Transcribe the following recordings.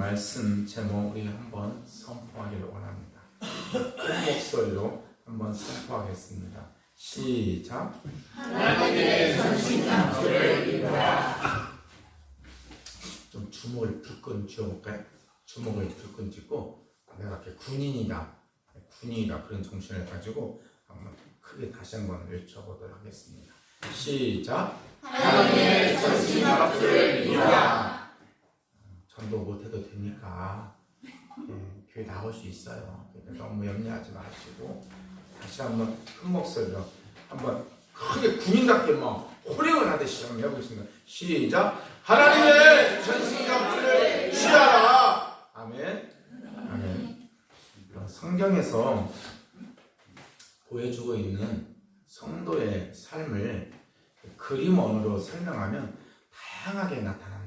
말씀 제목 우리 한번 선포하기를 원합니다. 큰 목소리로 한번 선포하겠습니다. 시작. 하나님의 전신갑주를 입으라. 좀 주먹을 불끈 쥐어볼까요? 주먹을 불끈 쥐고 내가 이렇게 군인이다 그런 정신을 가지고 한번 크게 다시 한번 외쳐보도록 하겠습니다. 시작. 하나님의 전신갑주를 입으라. 전도 못해도 되니까 교회 나올 수 있어요. 그러니까 너무 염려하지 마시고 다시 한번 큰 목소리로 한번 크게 군인답게 막 호령을 하듯이 한번 해보겠습니다. 시작. 하나님의 전신갑주를 취하라. 아멘. 아멘. 성경에서 보여주고 있는 성도의 삶을 그림 언어로 설명하면 다양하게 나타납니다.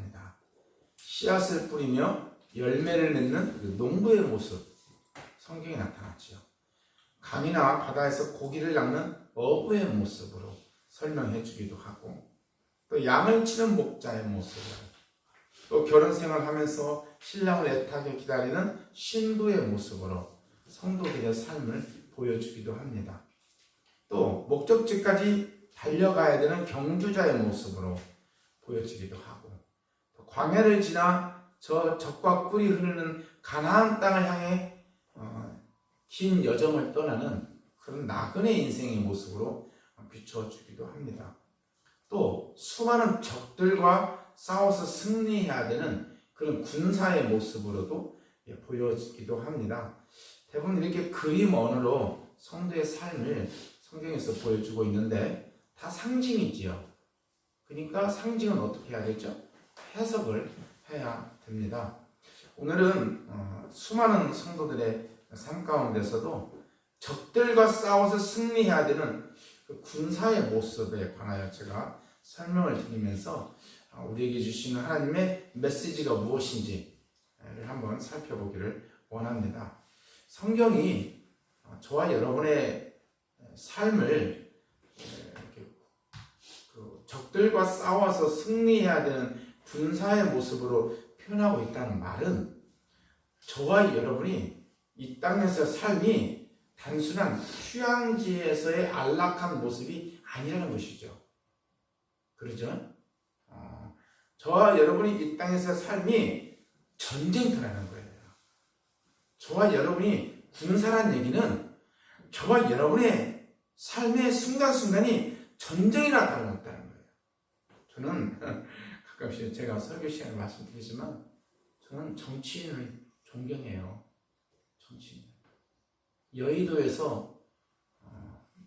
씨앗을 뿌리며 열매를 맺는 그 농부의 모습, 성경에 나타났죠. 강이나 바다에서 고기를 낚는 어부의 모습으로 설명해 주기도 하고, 또 양을 치는 목자의 모습으로, 또 결혼 생활하면서 신랑을 애타게 기다리는 신부의 모습으로 성도들의 삶을 보여주기도 합니다. 또 목적지까지 달려가야 되는 경주자의 모습으로 보여지기도 하고, 또 광야를 지나 저 젖과 꿀이 흐르는 가나안 땅을 향해 긴 여정을 떠나는 그런 나그네 인생의 모습으로 비춰주기도 합니다. 또 수많은 적들과 싸워서 승리해야 되는 그런 군사의 모습으로도 보여지기도 합니다. 대부분 이렇게 그림 언어로 성도의 삶을 성경에서 보여주고 있는데 다 상징이지요. 그러니까 상징은 어떻게 해야 되죠? 해석을 해야 됩니다. 오늘은 수많은 성도들의 삶 가운데서도 적들과 싸워서 승리해야 되는 그 군사의 모습에 관하여 제가 설명을 드리면서 우리에게 주시는 하나님의 메시지가 무엇인지를 한번 살펴보기를 원합니다. 성경이 저와 여러분의 삶을 적들과 싸워서 승리해야 되는 군사의 모습으로 표현하고 있다는 말은 저와 여러분이 이 땅에서 삶이 단순한 휴양지에서의 안락한 모습이 아니라는 것이죠. 그렇죠? 저와 여러분이 이 땅에서 삶이 전쟁터라는 거예요. 저와 여러분이 군사란 얘기는 저와 여러분의 삶의 순간순간이 전쟁이나 다름없다는 거예요. 저는 가끔씩 제가 설교 시간에 말씀드리지만 저는 정치인을 존경해요. 정치인. 여의도에서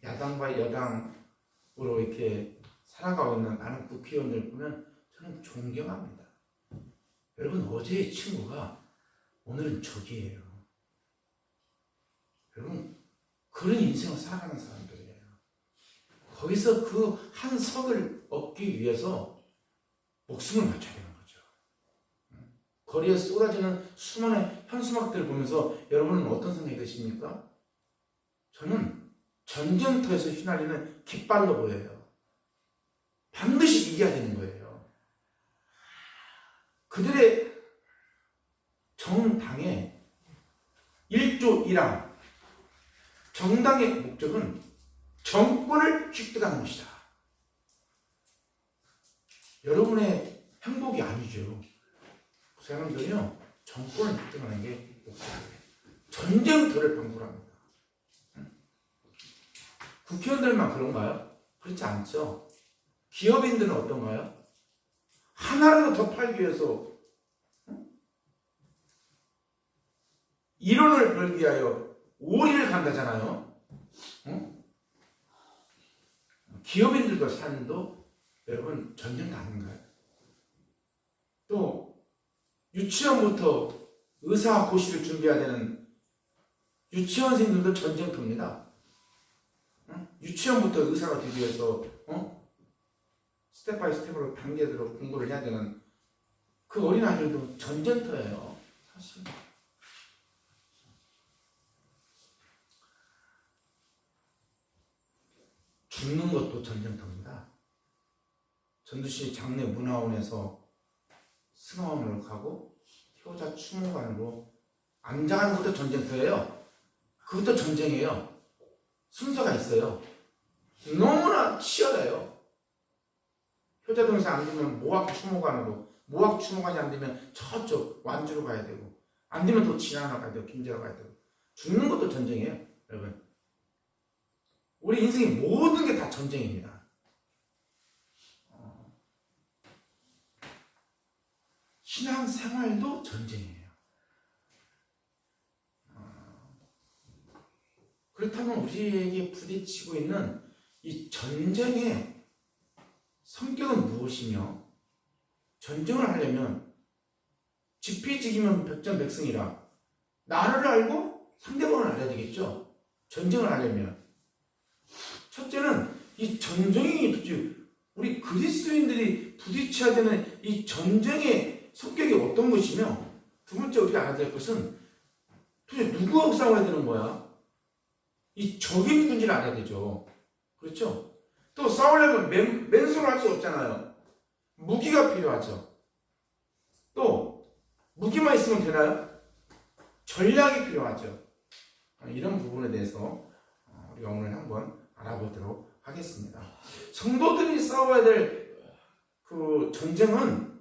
야당과 여당으로 이렇게 살아가고 있는 많은 국회의원들 보면 저는 존경합니다. 여러분, 어제의 친구가 오늘은 적이에요. 여러분, 그런 인생을 살아가는 사람들이에요. 거기서 그 한 석을 얻기 위해서 목숨을 바쳐야 되는 거죠. 거리에 쏟아지는 수많은 현수막들을 보면서 여러분은 어떤 생각이 드십니까? 저는 전쟁터에서 휘날리는 깃발로 보여요. 반드시 이겨야 되는 거예요. 그들의 정당의 1조 1항, 정당의 목적은 정권을 획득하는 것이다. 여러분의 행복이 아니죠. 그 사람들이요, 정권을 획득하는 게 목적이에요. 전쟁터를 방불합니다. 국회의원들만 그런가요? 그렇지 않죠. 기업인들은 어떤가요? 하나라도 더 팔기 위해서 1원을 벌기 위하여 오리를 간다잖아요. 기업인들과 삶도 여러분 전쟁터 아닌가요? 또 유치원부터 의사 고시를 준비해야 되는 유치원생들도 전쟁터입니다. 유치원부터 의사가 되기 위해서 스텝 바이 스텝으로 단계대로 공부를 해야 되는 그 어린아이들도 전쟁터예요. 사실 죽는 것도 전쟁터입니다. 전주시 장례 문화원에서 승하원을 가고 효자 추모관으로 암장하는 것도 전쟁터예요. 그것도 전쟁이에요. 순서가 있어요. 너무나 치열해요. 효자 동상 안 되면 모학 추모관으로, 모학 추모관이 안 되면 저쪽 완주로 가야 되고, 안 되면 또 진안으로 가야 되고, 김제로 가야 되고. 죽는 것도 전쟁이에요, 여러분. 우리 인생의 모든 게 다 전쟁입니다. 신앙생활도 전쟁이에요. 그렇다면 우리에게 부딪히고 있는 이 전쟁의 성격은 무엇이며, 전쟁을 하려면 지피지기면 백전백승이라 나를 알고 상대방을 알아야 되겠죠. 전쟁을 하려면 첫째는 이 전쟁이 도대체 우리 그리스도인들이 부딪혀야 되는 이 전쟁의 성격이 어떤 것이며, 두 번째 우리가 알아야 될 것은 도대체 누구하고 싸워야 되는 거야? 이 적이 누군지를 알아야 되죠. 그렇죠? 또 싸우려면 맨손으로 할 수 없잖아요. 무기가 필요하죠. 또 무기만 있으면 되나요? 전략이 필요하죠. 이런 부분에 대해서 우리가 오늘 한번 알아보도록 하겠습니다. 성도들이 싸워야 될 그 전쟁은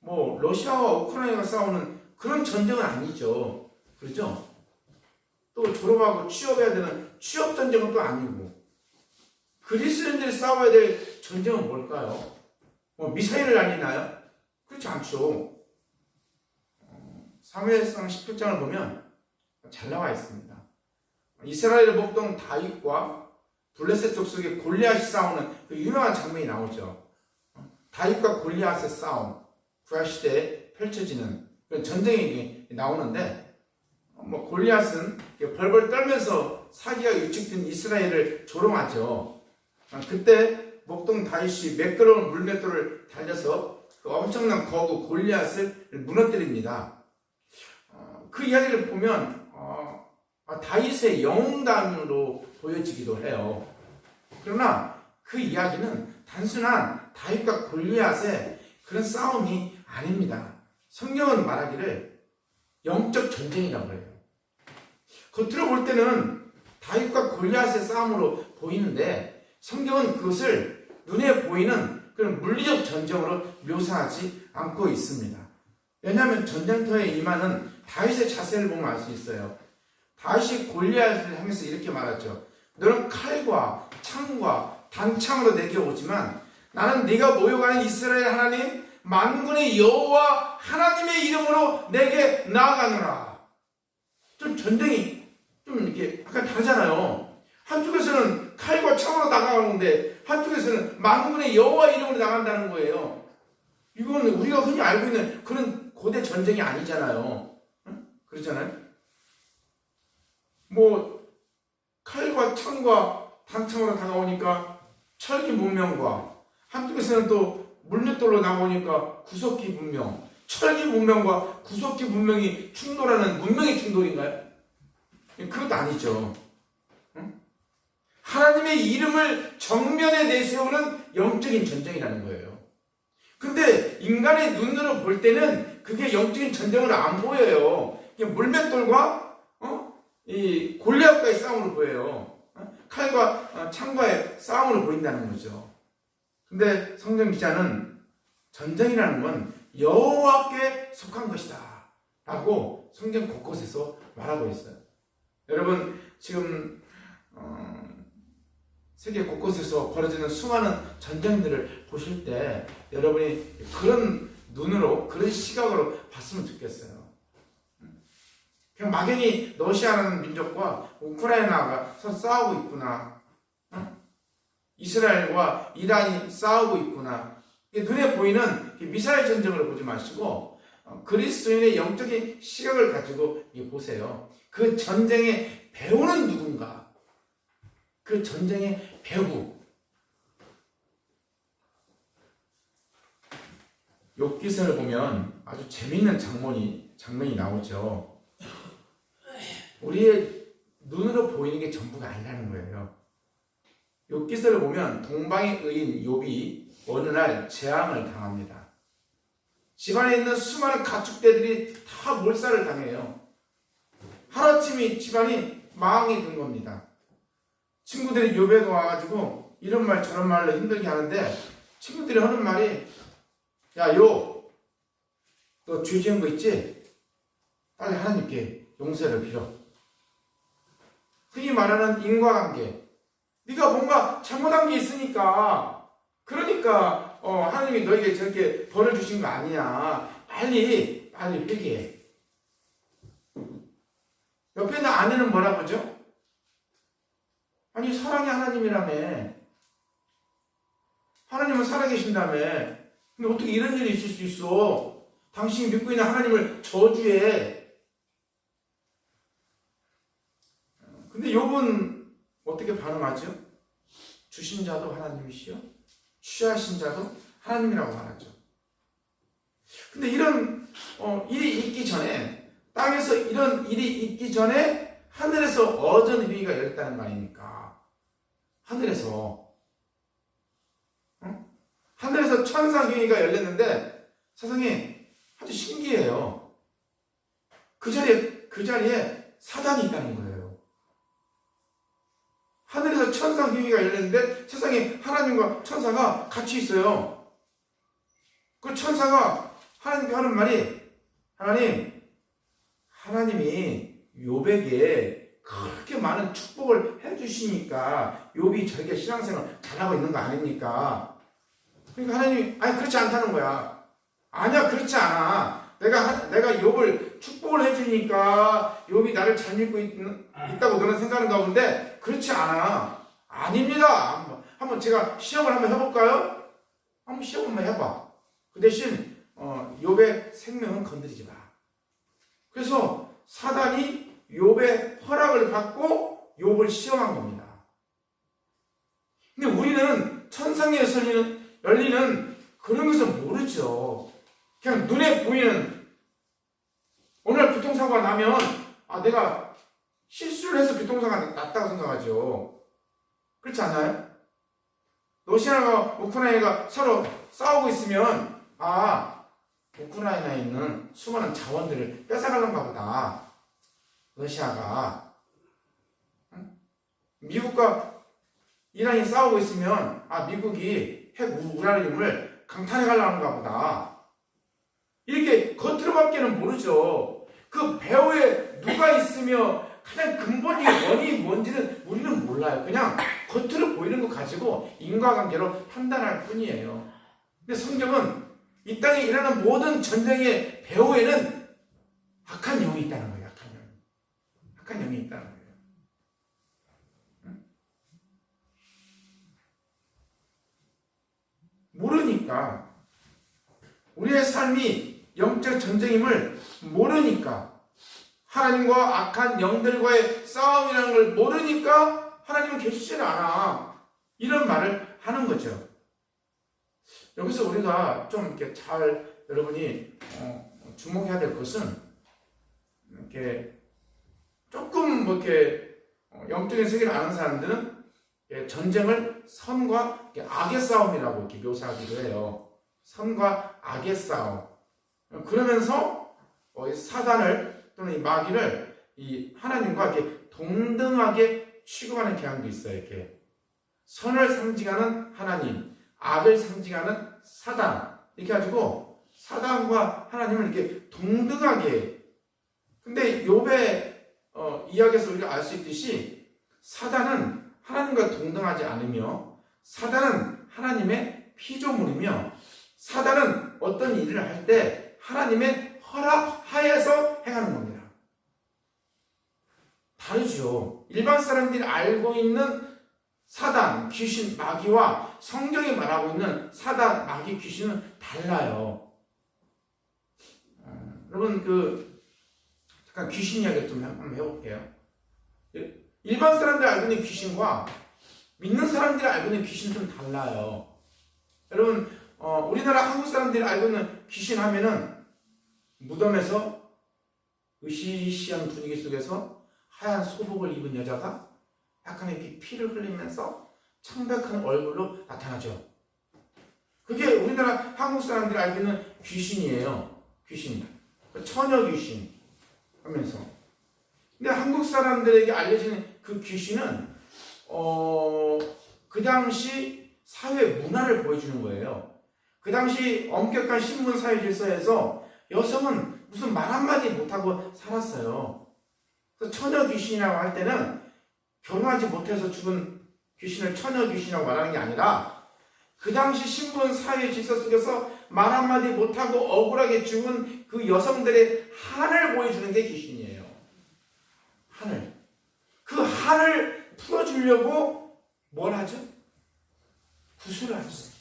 뭐 러시아와 우크라이나가 싸우는 그런 전쟁은 아니죠. 그렇죠? 또 졸업하고 취업해야 되는 취업 전쟁은 또 아니고, 그리스도인들이 싸워야 될 전쟁은 뭘까요? 뭐 미사일을 날리나요? 그렇지 않죠. 사무엘상 17장을 보면 잘 나와 있습니다. 이스라엘의 목동 다윗과 블레셋 족속의 골리앗이 싸우는 그 유명한 장면이 나오죠. 다윗과 골리앗의 싸움, 구약시대에 펼쳐지는 그런 전쟁이 나오는데, 뭐 골리앗은 벌벌 떨면서 사기가 유축된 이스라엘을 조롱하죠. 그때 목동 다윗이 매끄러운 물맷돌을 달려서 그 엄청난 거구 골리앗을 무너뜨립니다. 그 이야기를 보면 다윗의 영웅담으로 보여지기도 해요. 그러나 그 이야기는 단순한 다윗과 골리앗의 그런 싸움이 아닙니다. 성경은 말하기를 영적 전쟁이라고 해요. 겉으로 볼 때는 다윗과 골리앗의 싸움으로 보이는데, 성경은 그것을 눈에 보이는 그런 물리적 전쟁으로 묘사하지 않고 있습니다. 왜냐하면 전쟁터에 임하는 다윗의 자세를 보면 알 수 있어요. 다윗이 골리앗을 하면서 이렇게 말하죠. 너는 칼과 창과 단창으로 내게 오지만 나는 네가 모여가는 이스라엘 하나님 만군의 여호와 하나님의 이름으로 내게 나아가노라. 좀 전쟁이 좀 이렇게 약간 다르잖아요. 한쪽에서는 칼과 창으로 나가는데 한쪽에서는 만군의 여호와 이름으로 나간다는 거예요. 이건 우리가 흔히 알고 있는 그런 고대 전쟁이 아니잖아요. 응? 그렇잖아요. 뭐 칼과 창과 단창으로 다가오니까 철기 문명과, 한쪽에서는 또 물맷돌로 나오니까 구석기 문명, 철기 문명과 구석기 문명이 충돌하는 문명의 충돌인가요? 그것도 아니죠. 응? 하나님의 이름을 정면에 내세우는 영적인 전쟁이라는 거예요. 근데 인간의 눈으로 볼 때는 그게 영적인 전쟁으로 안 보여요. 물맷돌과 이 골리앗과의 싸움으로 보여요. 칼과 창과의 싸움으로 보인다는 거죠. 근데 성경 기자는 전쟁이라는 건 여호와께 속한 것이다 라고 성경 곳곳에서 말하고 있어요. 여러분 지금 세계 곳곳에서 벌어지는 수많은 전쟁들을 보실 때 여러분이 그런 눈으로, 그런 시각으로 봤으면 좋겠어요. 그냥 막연히 러시아라는 민족과 우크라이나가 서로 싸우고 있구나, 이스라엘과 이란이 싸우고 있구나, 눈에 보이는 미사일 전쟁으로 보지 마시고 그리스도인의 영적인 시각을 가지고 보세요. 그 전쟁의 배우는 누군가, 그 전쟁의 배우. 욥기서를 보면 아주 재미있는 장면이 나오죠. 우리의 눈으로 보이는 게 전부가 아니라는 거예요. 욥기서를 보면 동방의 의인 욥이 어느 날 재앙을 당합니다. 집안에 있는 수많은 가축대들이 다 몰살을 당해요. 하루아침에 집안이 망이 된 겁니다. 친구들이 욥에도 와가지고 이런 말 저런 말로 힘들게 하는데 친구들이 하는 말이 야 욥, 너 죄 지은 거 있지? 빨리 하나님께 용서를 빌어. 흔히 말하는 인과관계. 네가 뭔가 잘못한 게 있으니까 그러니까 하나님이 너에게 저렇게 벌을 주신 거 아니야. 빨리 회개해. 옆에 있는 아내는 뭐라 그러죠? 아니 사랑의 하나님이라며. 하나님은 살아계신다며. 근데 어떻게 이런 일이 있을 수 있어? 당신이 믿고 있는 하나님을 저주해. 근데 욥은 어떻게 반응하죠? 주신 자도 하나님이시요 취하신 자도 하나님이라고 말하죠. 근데 이런 일이 있기 전에, 땅에서 이런 일이 있기 전에 하늘에서 어전 위기가 열렸다는 거 아닙니까? 하늘에서 천사 위기가 열렸는데 세상에 아주 신기해요. 그 자리에 사단이 있다는 거예요. 하늘에서 천사 교회가 열렸는데 세상에 하나님과 천사가 같이 있어요. 그 천사가 하나님께 하는 말이 하나님이 욥에게 그렇게 많은 축복을 해주시니까 욥이 저렇게 신앙생활 잘하고 있는 거 아닙니까? 그러니까 하나님이 아니 그렇지 않다는 거야. 아니야 그렇지 않아. 내가 욥을 축복을 해주니까 욥이 나를 잘 믿고 있다고 너는 생각하는가 본데 그렇지 않아. 아닙니다. 한번 제가 시험을 한번 해볼까요? 한번 시험 한번 해봐. 그 대신 욥의 생명은 건드리지 마. 그래서 사단이 욥의 허락을 받고 욥을 시험한 겁니다. 근데 우리는 천상에서 열리는 그런 것을 모르죠. 그냥 눈에 보이는 오늘 교통사고가 나면 내가 실수를 해서 교통사고가 났다고 생각하죠. 그렇지 않나요? 러시아와 우크라이나가 서로 싸우고 있으면 우크라이나에 있는 수많은 자원들을 뺏어가는가 보다. 러시아가. 미국과 이란이 싸우고 있으면 미국이 핵 우라늄을 강탈해 가려는가 보다. 이렇게 겉으로밖에는 모르죠. 그 배후에 누가 있으며 가장 근본적인 원인이 뭔지는 우리는 몰라요. 그냥 겉으로 보이는 거 가지고 인과관계로 판단할 뿐이에요. 근데 성경은 이 땅에 일어나는 모든 전쟁의 배후에는 악한 영이 있다는 거예요. 악한 영이 있다는 거예요. 모르니까 우리의 삶이 영적 전쟁임을 모르니까 하나님과 악한 영들과의 싸움이라는 걸 모르니까 하나님은 계시질 않아. 이런 말을 하는 거죠. 여기서 우리가 좀 이렇게 잘 여러분이 주목해야 될 것은 이렇게 조금 이렇게 영적인 세계를 아는 사람들은 전쟁을 선과 악의 싸움이라고 이렇게 묘사하기도 해요. 선과 악의 싸움. 그러면서 사단을 또는 이 마귀를 이 하나님과 이렇게 동등하게 취급하는 경향도 있어요. 이렇게 선을 상징하는 하나님, 악을 상징하는 사단 이렇게 가지고 사단과 하나님을 이렇게 동등하게. 근데 욥의 이야기에서 우리가 알 수 있듯이 사단은 하나님과 동등하지 않으며 사단은 하나님의 피조물이며 사단은 어떤 일을 할 때 하나님의 허락하에서 행하는 겁니다. 다르죠. 일반 사람들이 알고 있는 사단, 귀신, 마귀와 성경이 말하고 있는 사단, 마귀, 귀신은 달라요. 여러분 잠깐 귀신 이야기 좀 한번 해볼게요. 일반 사람들이 알고 있는 귀신과 믿는 사람들이 알고 있는 귀신은 좀 달라요. 여러분 우리나라 한국 사람들이 알고 있는 귀신 하면은 무덤에서 으시시한 분위기 속에서 하얀 소복을 입은 여자가 약간 이렇게 피를 흘리면서 창백한 얼굴로 나타나죠. 그게 우리나라 한국 사람들이 알고 있는 귀신이에요. 귀신. 처녀 귀신 하면서. 근데 한국 사람들에게 알려지는 그 귀신은 그 당시 사회 문화를 보여주는 거예요. 그 당시 엄격한 신분 사회 질서에서 여성은 무슨 말 한마디 못하고 살았어요. 그래서 처녀 귀신이라고 할 때는 결혼하지 못해서 죽은 귀신을 처녀 귀신이라고 말하는 게 아니라 그 당시 신분 사회 질서 속에서 말 한마디 못하고 억울하게 죽은 그 여성들의 한을 보여주는 게 귀신이에요. 한을. 그 한을 풀어주려고 뭘 하죠? 구술을 하죠.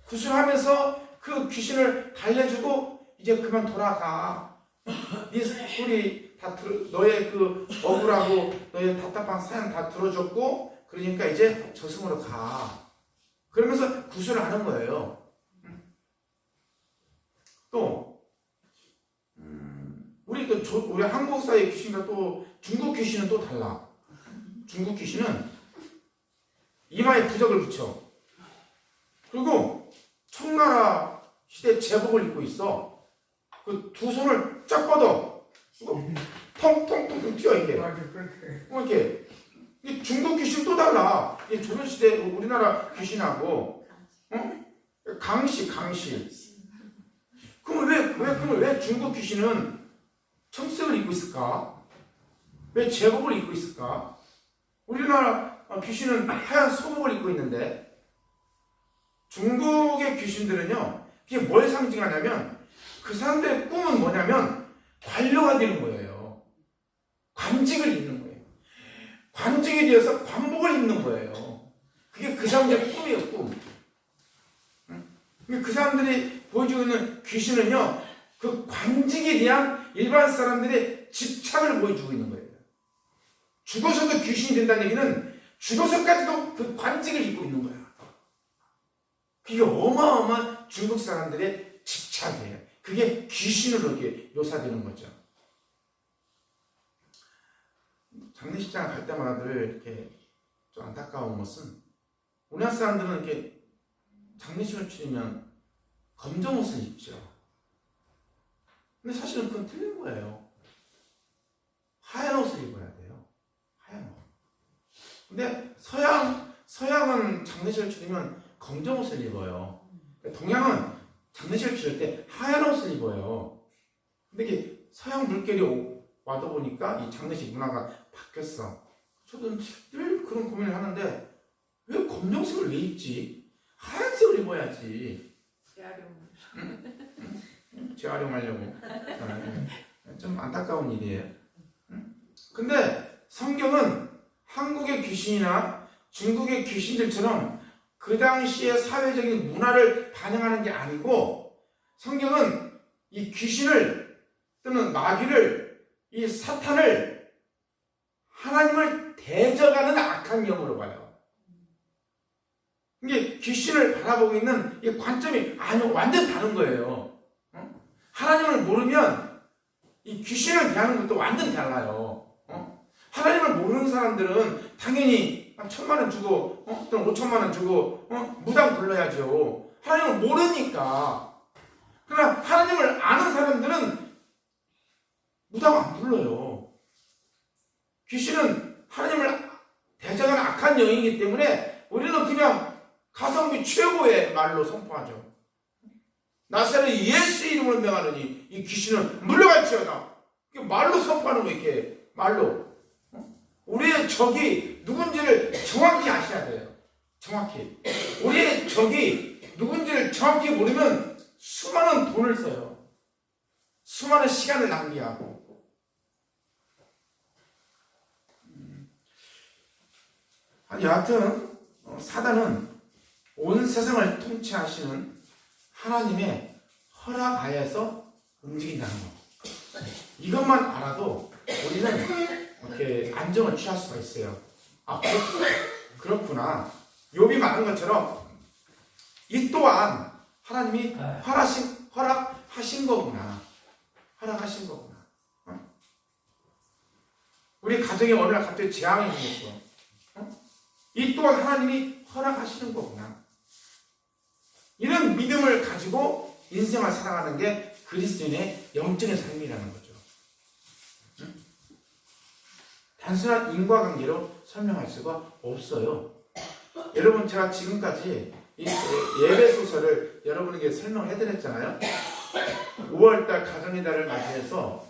구술하면서 그 귀신을 달래주고 이제 그만 돌아가. 네 소리 다 너의 그 억울하고 너의 답답한 사연 다 들어줬고 그러니까 이제 저승으로 가. 그러면서 구술을 하는 거예요. 또 우리 한국 사회 귀신과 또 중국 귀신은 또 달라. 중국 귀신은 이마에 부적을 붙여. 그리고 청나라 시대 제복을 입고 있어. 그 두 손을 쫙 뻗어. 텅텅텅 튀어 이렇게. 이렇게. 이 중국 귀신 또 달라. 이 조선시대 우리나라 귀신하고 강씨. 그럼 왜 중국 귀신은 청색을 입고 있을까? 왜 제복을 입고 있을까? 우리나라 귀신은 하얀 소복을 입고 있는데 중국의 귀신들은요, 그게 뭘 상징하냐면 그 사람들의 꿈은 뭐냐면 관료가 되는 거예요. 관직을 입는 거예요. 관직에 대해서 관복을 입는 거예요. 그게 그 사람들의 꿈이에요, 꿈. 그 사람들이 보여주고 있는 귀신은요, 그 관직에 대한 일반 사람들의 집착을 보여주고 있는 거예요. 죽어서도 귀신이 된다는 얘기는 죽어서까지도 그 관직을 입고 있는 거야. 그게 어마어마한 중국 사람들의 집착이에요. 그게 귀신으로 이렇게 묘사되는 거죠. 장례식장 갈 때마다 늘 이렇게 좀 안타까운 것은 우리나라 사람들은 이렇게 장례식을 치르면 검정 옷을 입죠. 근데 사실은 그건 틀린 거예요. 하얀 옷을 입어야 돼요. 하얀 옷. 근데 서양은 장례식을 치르면 검정 옷을 입어요. 동양은 장례식을 치를 때 하얀 옷을 입어요. 근데 이게 서양 물결이 와다 보니까 이 장례식 문화가 바뀌었어. 저도 늘 그런 고민을 하는데 왜 검정색을 왜 입지? 하얀색을 입어야지. 재활용하려고. 좀 안타까운 일이에요. 근데 성경은 한국의 귀신이나 중국의 귀신들처럼 그 당시의 사회적인 문화를 반영하는 게 아니고 성경은 이 귀신을 또는 마귀를 이 사탄을 하나님을 대적하는 악한 영으로 봐요. 이게 귀신을 바라보고 있는 이 관점이 완전 다른 거예요. 하나님을 모르면 이 귀신을 대하는 것도 완전 달라요. 하나님을 모르는 사람들은 당연히 1,000,000원 주고 또는 5,000,000원 주고 무당 불러야죠. 하나님을 모르니까. 그러나 하나님을 아는 사람들은 무당 안 불러요. 귀신은 하나님을 대적하는 악한 영이기 때문에 우리는 그냥 가성비 최고의 말로 선포하죠. 나사렛 예수 이름으로 명하노니 이 귀신은 물러갈지어다. 말로 선포하는 거 이렇게 말로. 우리의 적이 누군지를 정확히 아셔야 돼요. 정확히. 우리의 적이 누군지를 정확히 모르면 수많은 돈을 써요. 수많은 시간을 낭비하고. 여하튼 사단은 온 세상을 통치하시는 하나님의 허락하에서 움직인다는 거. 이것만 알아도 우리는 이렇게 안정을 취할 수가 있어요. 그렇구나. 욥이 말한 것처럼 이 또한 하나님이 허락하신 거구나. 허락하신 거구나. 우리 가정에 어느 날 갑자기 재앙이 생겼어. 이 또한 하나님이 허락하시는 거구나. 이런 믿음을 가지고 인생을 살아가는 게 그리스도인의 영적인 삶이라는 거죠. 단순한 인과관계로 설명할 수가 없어요. 여러분, 제가 지금까지 이 예배 소설을 여러분에게 설명해드렸잖아요. 5월달 가정의 달을 맞이해서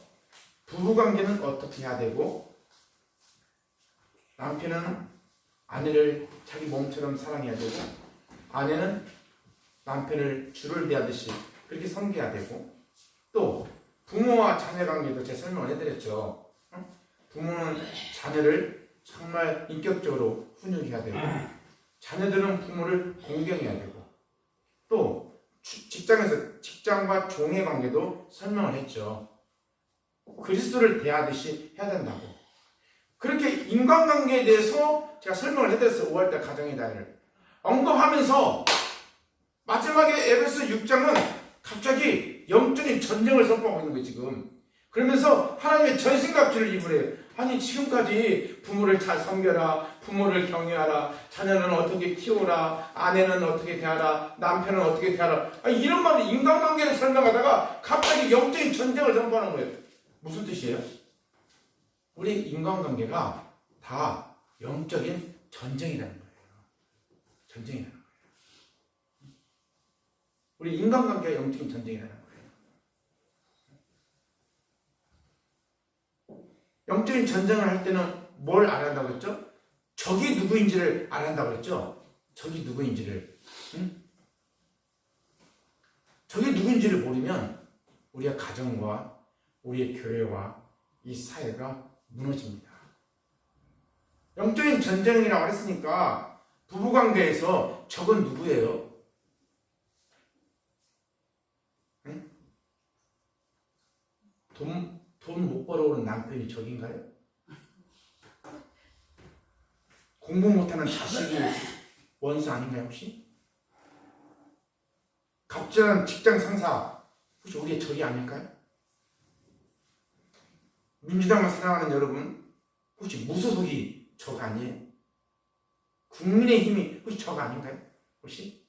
부부관계는 어떻게 해야 되고, 남편은 아내를 자기 몸처럼 사랑해야 되고, 아내는 남편을 주를 대하듯이 그렇게 섬겨야 되고, 또 부모와 자녀 관계도 제가 설명을 해드렸죠. 부모는 자녀를 정말 인격적으로 훈육해야 되고, 자녀들은 부모를 공경해야 되고, 또 직장에서 직장과 종의 관계도 설명을 했죠. 그리스도를 대하듯이 해야 된다고. 그렇게 인간관계에 대해서 제가 설명을 해드렸어요. 5월달 가정의 달을 언급하면서 마지막에 에베소 6장은 갑자기 영적인 전쟁을 선포하고 있는 거예요. 지금 그러면서 하나님의 전신갑주를 입으래요. 아니, 지금까지 부모를 잘 섬겨라, 부모를 경외하라, 자녀는 어떻게 키워라, 아내는 어떻게 대하라, 남편은 어떻게 대하라, 아니, 이런 말을 인간관계를 설명하다가 갑자기 영적인 전쟁을 선포하는 거예요. 무슨 뜻이에요? 우리 인간관계가 다 영적인 전쟁이라는 거예요. 전쟁이라는 거예요. 우리 인간관계가 영적인 전쟁이라는 거예요. 영적인 전쟁을 할 때는 뭘 알아야 한다고 그랬죠? 적이 누구인지를 알아야 한다고 그랬죠? 적이 누구인지를. 응? 적이 누구인지를 모르면 우리의 가정과 우리의 교회와 이 사회가 무너집니다. 영적인 전쟁이라고 했으니까 부부관계에서 적은 누구예요? 응? 돈 못 벌어오는 남편이 적인가요? 공부 못하는 자식이 원수 아닌가요, 혹시? 갑질하는 직장 상사 혹시 우리의 적이 아닐까요? 민주당을 사랑하는 여러분 혹시 무소속이 적 아니에요? 국민의힘이 혹시 적 아닌가요? 혹시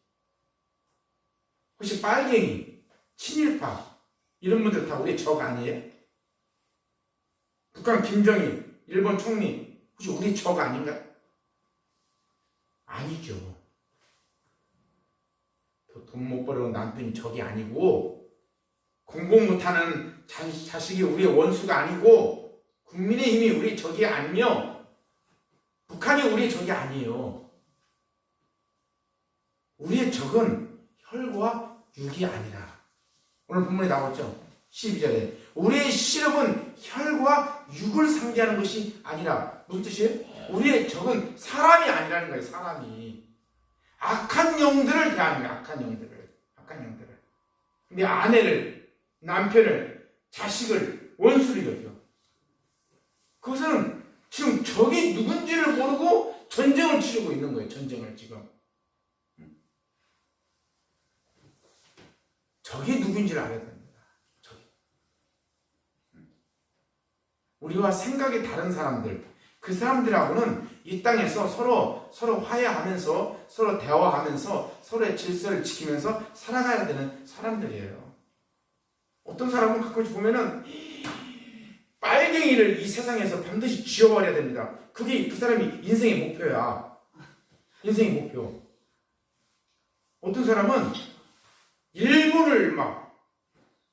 빨갱이, 친일파 이런 분들 다 우리의 적 아니에요? 북한 김정일, 일본 총리 혹시 우리 적 아닌가요? 아니죠. 돈 못 벌어온 남편이 적이 아니고, 공부 못하는 자식이 우리의 원수가 아니고, 국민의힘이 우리 적이 아니며, 북한이 우리의 적이 아니에요. 우리의 적은 혈과 육이 아니라, 오늘 본문에 나왔죠? 12절에 우리의 시름은 혈과 육을 상대하는 것이 아니라, 무슨 뜻이에요? 우리의 적은 사람이 아니라는 거예요. 사람이 악한 영들을 대하는 거예요. 악한 영들을. 근데 아내를, 남편을, 자식을 원수로 여겨. 그것은 지금 적이 누군지를 모르고 전쟁을 치르고 있는 거예요. 전쟁을 지금. 적이 누군지를 알아야 됩니다. 우리와 생각이 다른 사람들, 그 사람들하고는 이 땅에서 서로 화해하면서, 서로 대화하면서, 서로의 질서를 지키면서 살아가야 되는 사람들이에요. 어떤 사람은 가끔씩 보면은 빨갱이를 이 세상에서 반드시 지워버려야 됩니다. 그게 그 사람이 인생의 목표야. 인생의 목표. 어떤 사람은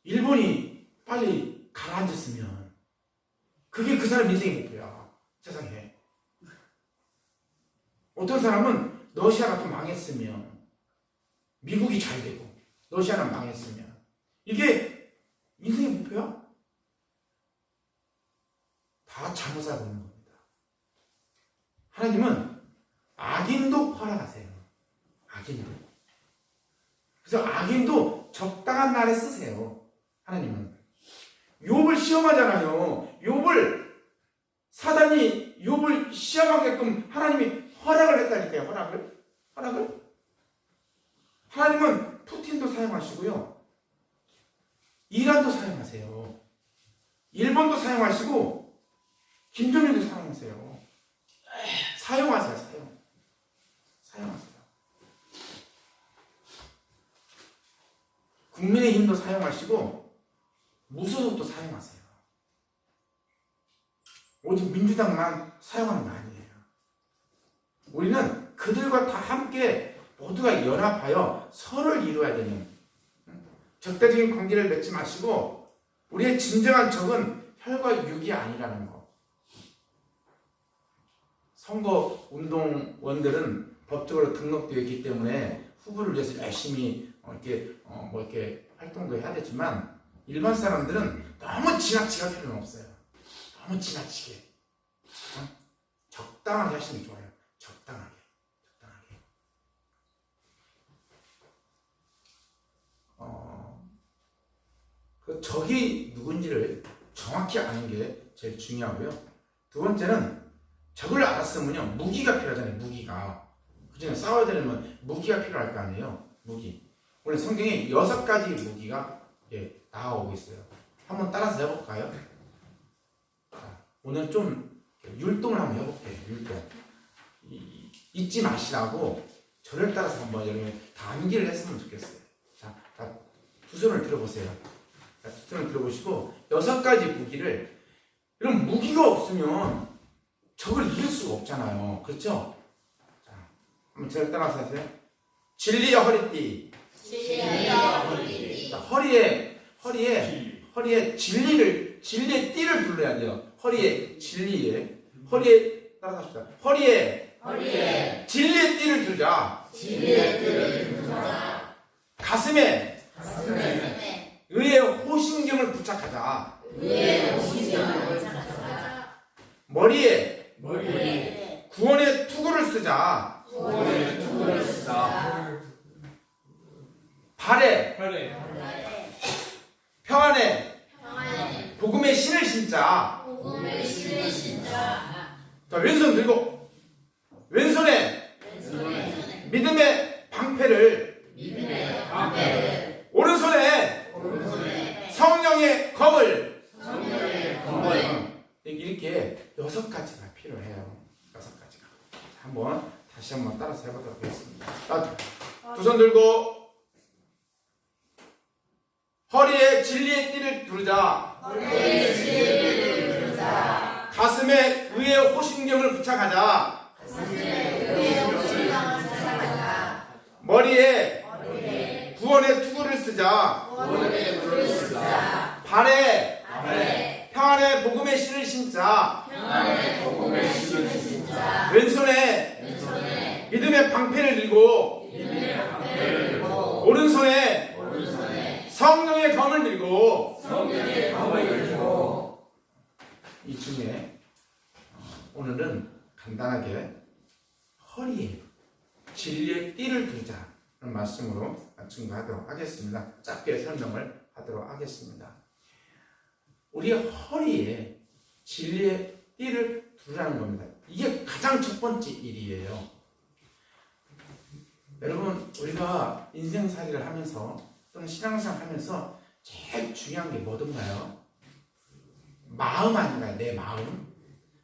일본이 빨리 가라앉았으면 그게 그 사람 인생의 목표야. 세상에. 어떤 사람은 러시아가 좀 망했으면 미국이 잘 되고 러시아는 망했으면 이게 인생의 목표야? 다 잘못 살고 있는 겁니다. 하나님은 악인도 허락하세요. 악인도. 그래서 악인도 적당한 날에 쓰세요. 하나님은. 욥을 시험하잖아요. 사단이 욥을 시험하게끔 하나님이 허락을 했다니까요. 허락을. 하나님은 푸틴도 사용하시고요. 이란도 사용하세요. 일본도 사용하시고 김정일도 사용하세요. 사용하세요. 국민의힘도 사용하시고 무소속도 사용하세요. 오직 민주당만 사용하는 거 아니에요. 우리는 그들과 다 함께 모두가 연합하여 서로를 이루어야 되는 적대적인 관계를 맺지 마시고 우리의 진정한 적은 혈과 육이 아니라는 거. 선거운동원들은 법적으로 등록되어 있기 때문에 후보를 위해서 열심히 이렇게 활동도 해야 되지만 일반 사람들은 너무 지나치게 할 필요는 없어요. 너무 지나치게 적당하게 하시는 게 좋아요. 적당하게. 그 적이 누군지를 정확히 아는 게 제일 중요하고요. 두 번째는 적을 알았으면요 무기가 필요하잖아요. 무기가 그중에 싸워야 되려면 무기가 필요할 거 아니에요. 무기. 오늘 성경에 6가지 무기가 나오고 있어요. 한번 따라서 해볼까요? 오늘 좀 율동을 한번 해볼게요. 율동. 잊지 마시라고 저를 따라서 한번 여러분 다 암기를 했으면 좋겠어요. 자, 두 손을 들어보세요. 두 손을 들어보시고 6가지 무기를 이런 무기가 없으면 적을 이길 수가 없잖아요. 그렇죠? 자, 한번 저를 따라서 하세요. 진리의 허리띠. 자, 허리에 진리의 띠를 둘러야 돼요. 허리에 따라서 합시다. 허리에 진리의 띠를 둘자. 가슴에 의의 호신경을 부착하자. 머리에 구원의 투구를 쓰자. 발에 평안에 복음의 신을 신자. 자, 왼손 들고 왼손에 믿음의 방패를 오른손에 성령의 검을 이렇게 6가지가 필요해요. 6가지가. 다시 한번 따라서 해보도록 하겠습니다. 두 손 들고 허리에 진리의 띠를 두르자. 가슴에 의의 호신경을 부착하자. 머리에 구원의 투구를 쓰자. 발에 평안의 복음의 신을 신자. 왼손에 믿음의 방패를 들고 오른손에 성령의 검을 들고 이 중에 오늘은 간단하게 허리에 진리의 띠를 두자는 말씀으로 증거하도록 하겠습니다. 짧게 설명을 하도록 하겠습니다. 우리의 허리에 진리의 띠를 두라는 겁니다. 이게 가장 첫 번째 일이에요. 여러분, 우리가 인생살이를 하면서 또는 신앙생활 하면서 제일 중요한 게 뭐든가요? 마음 아닌가요? 내 마음?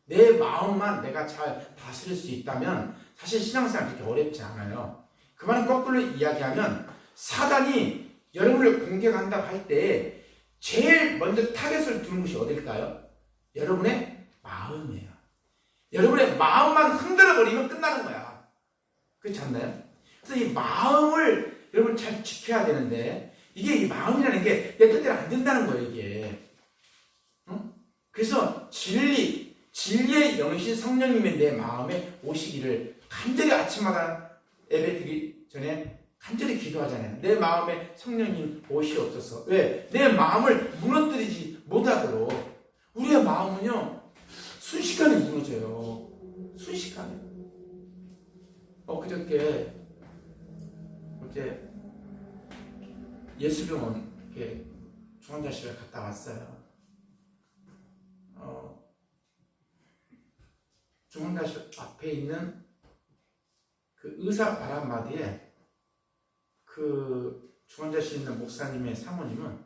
내 마음만 내가 잘 다스릴 수 있다면 사실 신앙생활 그렇게 어렵지 않아요. 그 말은 거꾸로 이야기하면 사단이 여러분을 공격한다고 할 때 제일 먼저 타겟을 두는 곳이 어딜까요? 여러분의 마음이에요. 여러분의 마음만 흔들어버리면 끝나는 거야. 그렇지 않나요? 그래서 이 마음을 여러분 잘 지켜야 되는데 이게 이 마음이라는 게 내 뜻대로 안 된다는 거예요. 이게. 그래서 진리의 영이신 성령님의 내 마음에 오시기를 간절히 아침마다 예배 드리기 전에 간절히 기도하잖아요. 내 마음에 성령님 오시옵소서. 왜? 내 마음을 무너뜨리지 못하도록. 우리의 마음은요 순식간에 무너져요. 순식간에. 그저께 예수병원 중환자실에 갔다 왔어요. 중환자실 앞에 있는 그 의사 말 한마디에 그 중환자실에 있는 목사님의 사모님은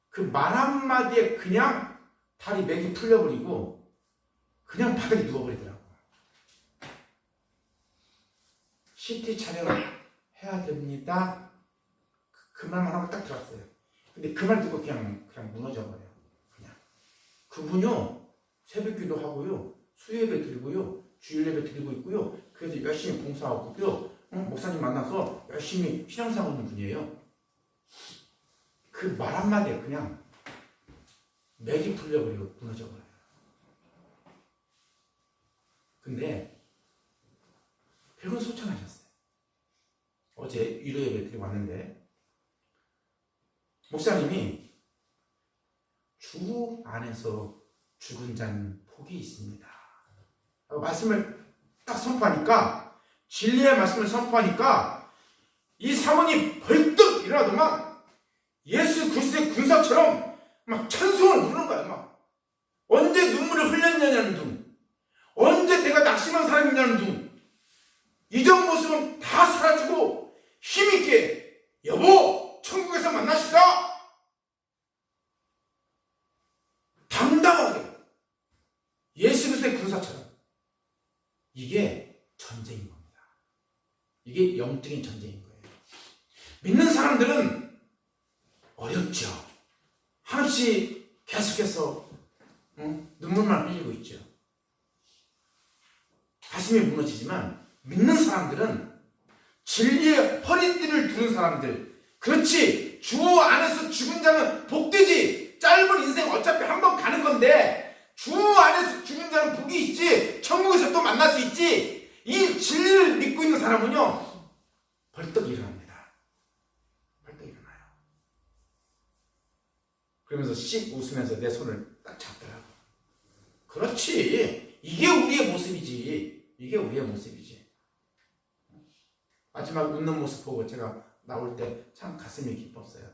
그 말 한마디에 그냥 다리 맥이 풀려버리고 그냥 바닥에 누워버리더라고. CT 촬영을 해야 됩니다. 그 말만 하고 딱 들어갔어요. 근데 그 말 듣고 그냥 무너져 버려요. 그냥 그분요 새벽기도 하고요, 수요예배 드리고요, 주일예배 드리고 있고요. 그래서 열심히 봉사하고 있고요. 목사님 만나서 열심히 신앙생활 하는 분이에요. 그 말 한마디에 그냥 맥이 풀려버리고 무너져 버려요. 근데 백은 소천하셨어요. 어제 위로예배 드리고 왔는데 목사님이 주 안에서 죽은 자는 복이 있습니다. 말씀을 딱 선포하니까, 진리의 말씀을 선포하니까 이 사모님 벌떡 일어나더만 예수 그리스도의 군사처럼 막 찬송을 부르는 거야. 막 언제 눈물을 흘렸냐는 둥, 언제 내가 낙심한 사람이냐는 둥, 이전 모습은 다 사라지고 힘있게 여보 천국에서 만나시다, 당당하게 예수 그리스도의 군사처럼. 이게 전쟁인 겁니다. 이게 영적인 전쟁인 거예요. 믿는 사람들은 어렵죠. 한없이 계속해서 눈물만 흘리고 있죠. 가슴이 무너지지만 믿는 사람들은 진리의 허리띠를 두는 사람들, 그렇지, 주 안에서 죽은 자는 복되지. 짧은 인생 어차피 한 번 가는 건데 주 안에서 죽은 자는 복이 있지, 천국에서 또 만날 수 있지. 이 진리를 믿고 있는 사람은요 벌떡 일어납니다. 벌떡 일어나요. 그러면서 씩 웃으면서 내 손을 딱 잡더라고. 그렇지, 이게 우리의 모습이지. 이게 우리의 모습이지. 마지막 웃는 모습 보고 제가 나올 때 참 가슴이 기뻤어요.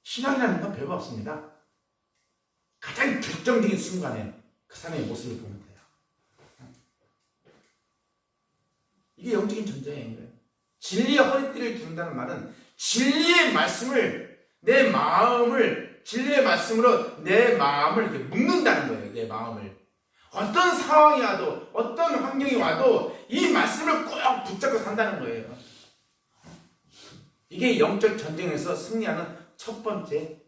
신앙이라는 건 별거 없습니다. 가장 결정적인 순간에 그 사람의 모습을 보면 돼요. 이게 영적인 전쟁인 거예요. 진리의 허리띠를 두른다는 말은 진리의 말씀을, 내 마음을, 진리의 말씀으로 내 마음을 이렇게 묶는다는 거예요. 내 마음을. 어떤 상황이 와도, 어떤 환경이 와도 이 말씀을 꼭 붙잡고 산다는 거예요. 이게 영적 전쟁에서 승리하는 첫 번째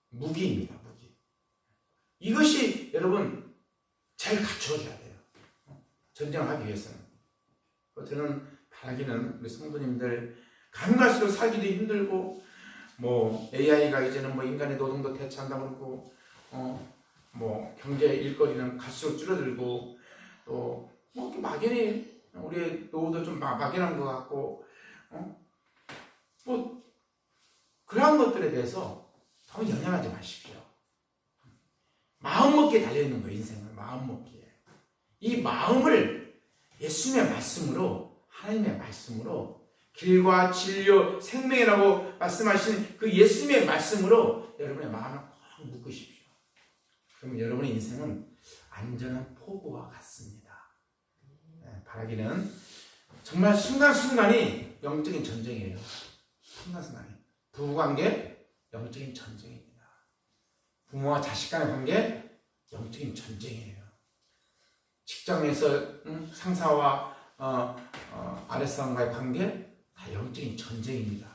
무기입니다. 무기. 이것이 여러분 잘 갖춰져야 돼요. 전쟁을 하기 위해서는. 저는 바라기는 우리 성도님들 가능할수록 살기도 힘들고, 뭐 AI가 이제는 뭐 인간의 노동도 대체한다고 그러고, 뭐 경제 일거리는 갈수록 줄어들고, 또 뭐 막연히 우리의 노후도 좀 막연한 것 같고, 뭐 그러한 것들에 대해서 너무 연연하지 마십시오. 마음먹기에 달려있는 거예요. 인생은 마음먹기에. 이 마음을 예수님의 말씀으로, 하나님의 말씀으로, 길과 진료 생명이라고 말씀하신 그 예수님의 말씀으로 여러분의 마음을 꼭 묶으십시오. 그러면 여러분의 인생은 안전한 포구와 같습니다. 바라기는 정말 순간순간이 영적인 전쟁이에요. 순간순간이. 부부관계 영적인 전쟁입니다. 부모와 자식 간의 관계 영적인 전쟁이에요. 직장에서 상사와 아랫사람과의 관계 다 영적인 전쟁입니다.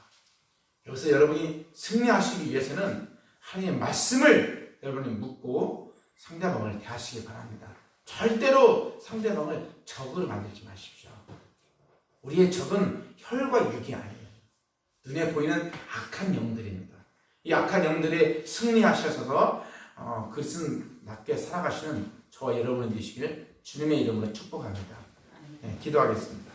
여기서 여러분이 승리하시기 위해서는 하나님의 말씀을 여러분이 묻고 상대방을 대하시기 바랍니다. 절대로 상대방을 적으로 만들지 마십시오. 우리의 적은 혈과 육이 아니에요. 눈에 보이는 악한 영들입니다. 이 악한 영들에 승리하셔서 그것은 낫게 살아가시는 저와 여러분이 되시길 주님의 이름으로 축복합니다. 네, 기도하겠습니다.